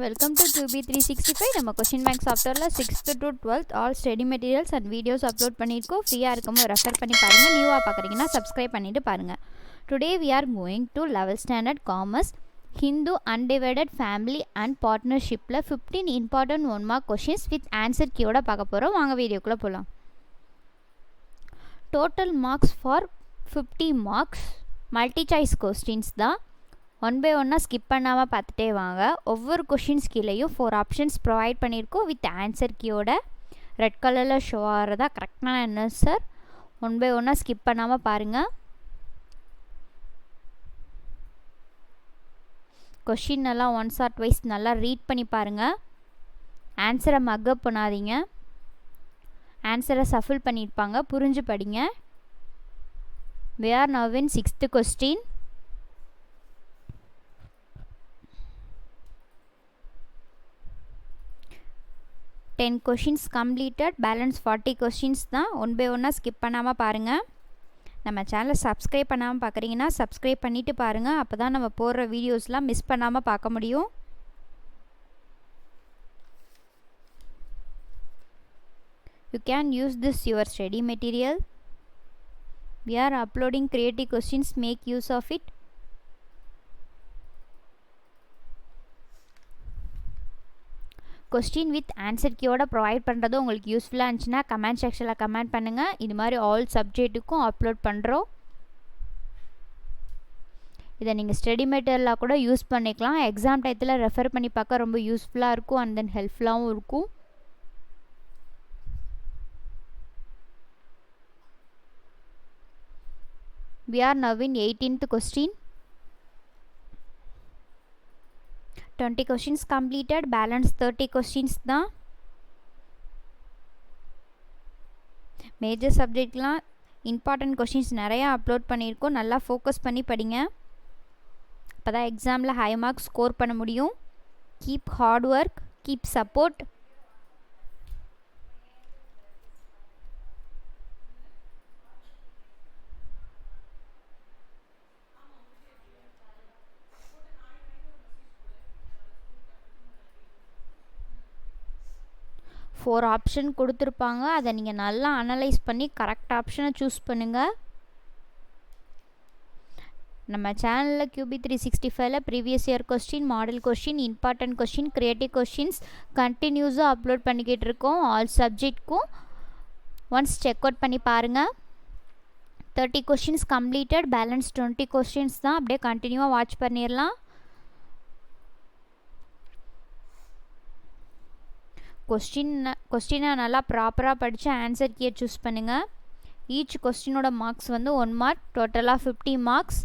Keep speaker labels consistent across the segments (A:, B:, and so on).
A: Welcome to QB365. நம்ம question bank சாஃப்ட்வேரில் 6th to 12th all study materials and videos upload பண்ணியிருக்கோம். ஃப்ரீயாக இருக்கும்போது ரெஃபர் பண்ணி பாருங்கள். நியூவாக பார்க்குறீங்கன்னா சப்ஸ்கிரைப் பண்ணிவிட்டு பாருங்கள். Today we are going to 11th standard commerce Hindu undivided family and பார்ட்னர்ஷிப்பில் 15 important 1 mark questions with answer கீயோட பார்க்க போகிறோம். வாங்க வீடியோக்குள்ளே போகலாம். Total marks for 50 marks multi choice questions தான். 1 by 1 ஸ்கிப் பண்ணாமல் பார்த்துட்டே வாங்க. ஒவ்வொரு கொஷின்ஸ் கீழேயும் 4 ஆப்ஷன்ஸ் ப்ரொவைட் பண்ணியிருக்கோம் வித் ஆன்சர் கீயோட ரெட் கலரில் ஷோ ஆகிறதா கரெக்டான ஆன்சர். 1 by 1 ஸ்கிப் பண்ணாமல் பாருங்கள். கொஷின் எல்லாம் ஒன்ஸ் ஆர் ட்வைஸ் நல்லா ரீட் பண்ணி பாருங்கள். ஆன்சரை மக்கப் பண்ணாதீங்க. ஆன்சரை சஃபில் பண்ணியிருப்பாங்க, புரிஞ்சு படிங்க. We are now in 6th question. Ten questions completed, balance 40 questions தான். 1 by 1 ஸ்கிப் பண்ணாமல் பாருங்கள். நம்ம சேனலை சப்ஸ்கிரைப் பண்ணாமல் பார்க்குறீங்கன்னா சப்ஸ்கிரைப் பண்ணிவிட்டு பாருங்கள். அப்போ தான் நம்ம போடுற வீடியோஸ்லாம் மிஸ் பண்ணாமல் பார்க்க முடியும். You can use this your study material. We are uploading creative questions, make use of it. Question with answer கீயோட ப்ரொவைட் பண்ணுறது உங்களுக்கு யூஸ்ஃபுல்லாக இருந்துச்சுன்னா கமெண்ட் செக்ஷனில் கமெண்ட் பண்ணுங்கள். இது மாதிரி ஆல் சப்ஜெக்ட்டுக்கும் அப்லோட் பண்ணுறோம். இதை நீங்கள் ஸ்டடி மெட்டீரியலாக கூட யூஸ் பண்ணிக்கலாம். எக்ஸாம் டயத்தில் ரெஃபர் பண்ணி பார்க்க ரொம்ப யூஸ்ஃபுல்லாக இருக்கும் அண்ட் தென் ஹெல்ப்ஃபுல்லாகவும் இருக்கும். We are now in 18th question. 20 questions completed, balance 30 questions தான். மேஜர் சப்ஜெக்ட்லாம் இம்பார்ட்டன்ட் கொஷின்ஸ் நிறையா அப்லோட் பண்ணியிருக்கோம். நல்லா ஃபோக்கஸ் பண்ணி படிங்க. அப்போ தான் எக்ஸாமில் ஹை மார்க்ஸ் ஸ்கோர் பண்ண முடியும். Keep hard work, keep support. Four option கொடுத்துருப்பாங்க. அதை நீங்கள் நல்லா அனலைஸ் பண்ணி கரெக்ட் ஆப்ஷனை சூஸ் பண்ணுங்கள். நம்ம சேனலில் QB365ல previous year question, model question, important question, creative questions கண்டினியூஸாக அப்லோட் பண்ணிக்கிட்டு இருக்கோம். ஆல் சப்ஜெக்ட்க்கும் ஒன்ஸ் செக் அவுட் பண்ணி பாருங்கள். 30 கொஸ்டின்ஸ் கம்ப்ளீட்டட், பேலன்ஸ் 20 கொஸ்டின்ஸ் தான். அப்படியே கண்டினியூவாக வாட்ச் பண்ணிடலாம். கொஸ்டினை நல்லா ப்ராப்பராக படித்து ஆன்சர் கீயை சூஸ் பண்ணுங்கள். ஈச் கொஸ்டினோட மார்க்ஸ் வந்து 1 மார்க், டோட்டலாக 50 மார்க்ஸ்.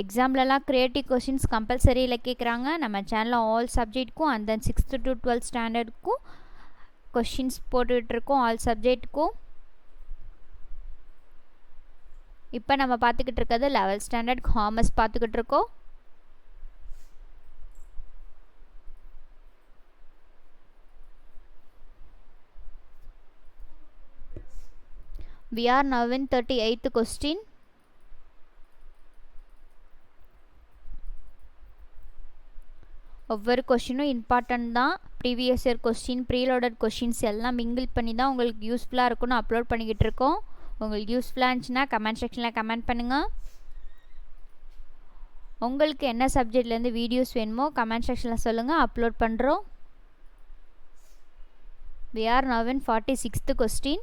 A: எக்ஸாம்லலாம் க்ரியேட்டிவ் கொஸ்டின்ஸ் கம்பல்சரியில் கேட்குறாங்க. நம்ம சேனலில் ஆல் சப்ஜெக்ட்க்கும் and then 6th to 12th ஸ்டாண்டர்டுக்கும் கொஸ்டின்ஸ் போட்டுக்கிட்டுருக்கோம். ஆல் சப்ஜெக்ட்டுக்கும். இப்போ நம்ம பார்த்துக்கிட்டு இருக்கிறது 11th ஸ்டாண்டர்ட் காமர்ஸ் பார்த்துக்கிட்டு இருக்கோம். We are now in 38th question. ஒவ்வொரு கொஷினும் இம்பார்ட்டன்ட் தான். Previous year question, preloaded questions எல்லாம் மிங்கிள் பண்ணி தான் உங்களுக்கு யூஸ்ஃபுல்லாக இருக்குன்னு அப்லோட் பண்ணிக்கிட்டு இருக்கோம். உங்களுக்கு யூஸ்ஃபுல்லாக இருந்துச்சுன்னா கமெண்ட் செக்ஷனில் கமெண்ட் பண்ணுங்கள். உங்களுக்கு என்ன சப்ஜெக்ட்லேருந்து வீடியோஸ் வேணுமோ கமெண்ட் செக்ஷனில் சொல்லுங்கள், அப்லோட் பண்ணுறோம். We are now in 46th question.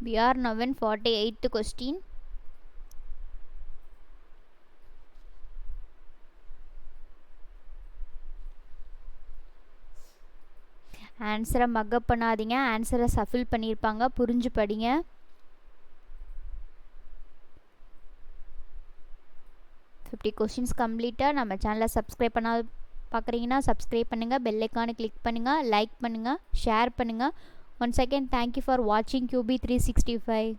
A: We are now in 48th question. ஆன்சரை மக்கப் பண்ணாதீங்க. ஆன்சரை சஃபில் பண்ணியிருப்பாங்க, புரிஞ்சு படிங்க. கொஸ்டின்ஸ் கம்ப்ளீட்டாக. நம்ம சேனலை சப்ஸ்கிரைப் பண்ண பார்க்குறீங்கன்னா சப்ஸ்கிரைப் பண்ணுங்கள், பெல் ஐக்கானை கிளிக் பண்ணுங்கள், லைக் பண்ணுங்கள், ஷேர் பண்ணுங்கள். Once again, thank you for watching QB365.